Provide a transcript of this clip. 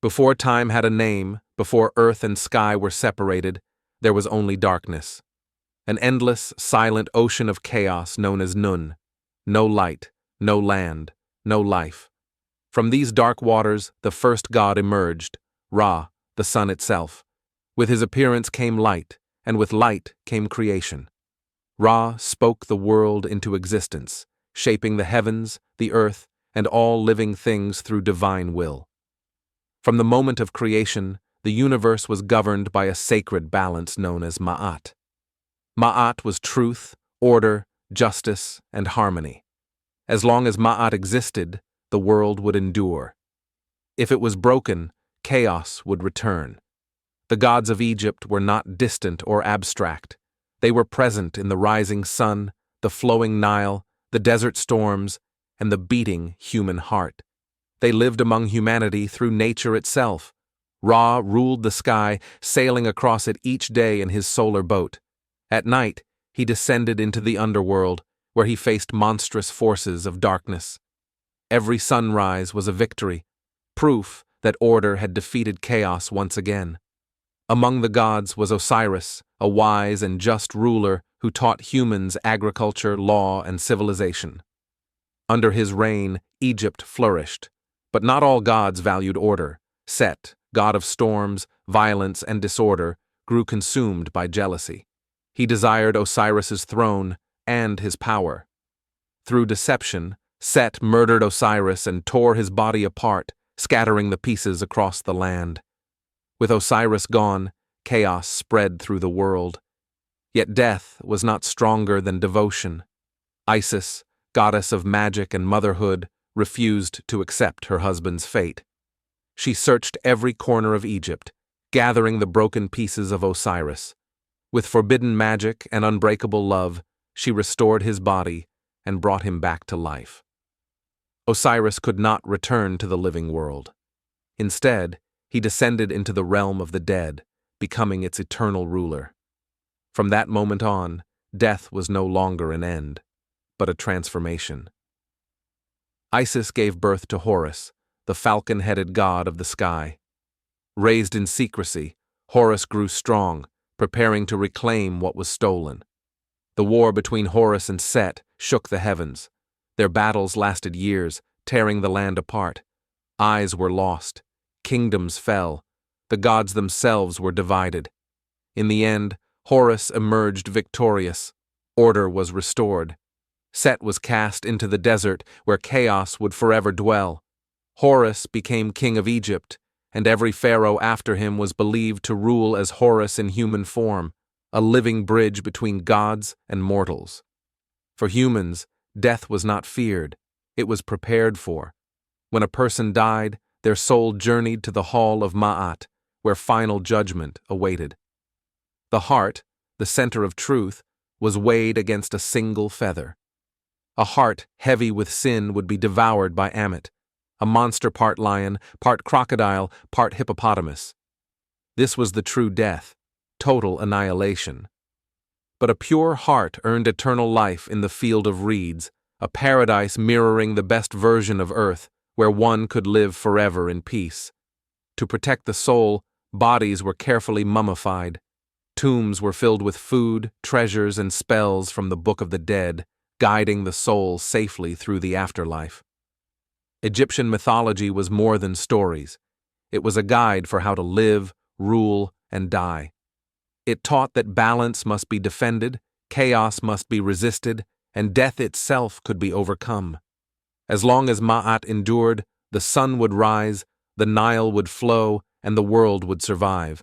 Before time had a name, before earth and sky were separated, there was only darkness. An endless, silent ocean of chaos known as Nun. No light, no land, no life. From these dark waters, the first god emerged, Ra, the sun itself. With his appearance came light, and with light came creation. Ra spoke the world into existence, shaping the heavens, the earth, and all living things through divine will. From the moment of creation, the universe was governed by a sacred balance known as Ma'at. Ma'at was truth, order, justice, and harmony. As long as Ma'at existed, the world would endure. If it was broken, chaos would return. The gods of Egypt were not distant or abstract. They were present in the rising sun, the flowing Nile, the desert storms, and the beating human heart. They lived among humanity through nature itself. Ra ruled the sky, sailing across it each day in his solar boat. At night, he descended into the underworld, where he faced monstrous forces of darkness. Every sunrise was a victory, proof that order had defeated chaos once again. Among the gods was Osiris, a wise and just ruler who taught humans agriculture, law, and civilization. Under his reign, Egypt flourished. But not all gods valued order. Set, god of storms, violence, and disorder, grew consumed by jealousy. He desired Osiris's throne and his power. Through deception, Set murdered Osiris and tore his body apart, scattering the pieces across the land. With Osiris gone, chaos spread through the world. Yet death was not stronger than devotion. Isis, goddess of magic and motherhood, refused to accept her husband's fate. She searched every corner of Egypt, gathering the broken pieces of Osiris. With forbidden magic and unbreakable love, she restored his body and brought him back to life. Osiris could not return to the living world. Instead, he descended into the realm of the dead, becoming its eternal ruler. From that moment on, death was no longer an end, but a transformation. Isis gave birth to Horus, the falcon-headed god of the sky. Raised in secrecy, Horus grew strong, preparing to reclaim what was stolen. The war between Horus and Set shook the heavens. Their battles lasted years, tearing the land apart. Eyes were lost. Kingdoms fell. The gods themselves were divided. In the end, Horus emerged victorious. Order was restored. Set was cast into the desert where chaos would forever dwell. Horus became king of Egypt, and every pharaoh after him was believed to rule as Horus in human form, a living bridge between gods and mortals. For humans, death was not feared, it was prepared for. When a person died, their soul journeyed to the hall of Ma'at, where final judgment awaited. The heart, the center of truth, was weighed against a single feather. A heart heavy with sin would be devoured by Ammit, a monster part lion, part crocodile, part hippopotamus. This was the true death, total annihilation. But a pure heart earned eternal life in the field of reeds, a paradise mirroring the best version of earth, where one could live forever in peace. To protect the soul, bodies were carefully mummified. Tombs were filled with food, treasures, and spells from the Book of the Dead, guiding the soul safely through the afterlife. Egyptian mythology was more than stories. It was a guide for how to live, rule, and die. It taught that balance must be defended, chaos must be resisted, and death itself could be overcome. As long as Ma'at endured, the sun would rise, the Nile would flow, and the world would survive.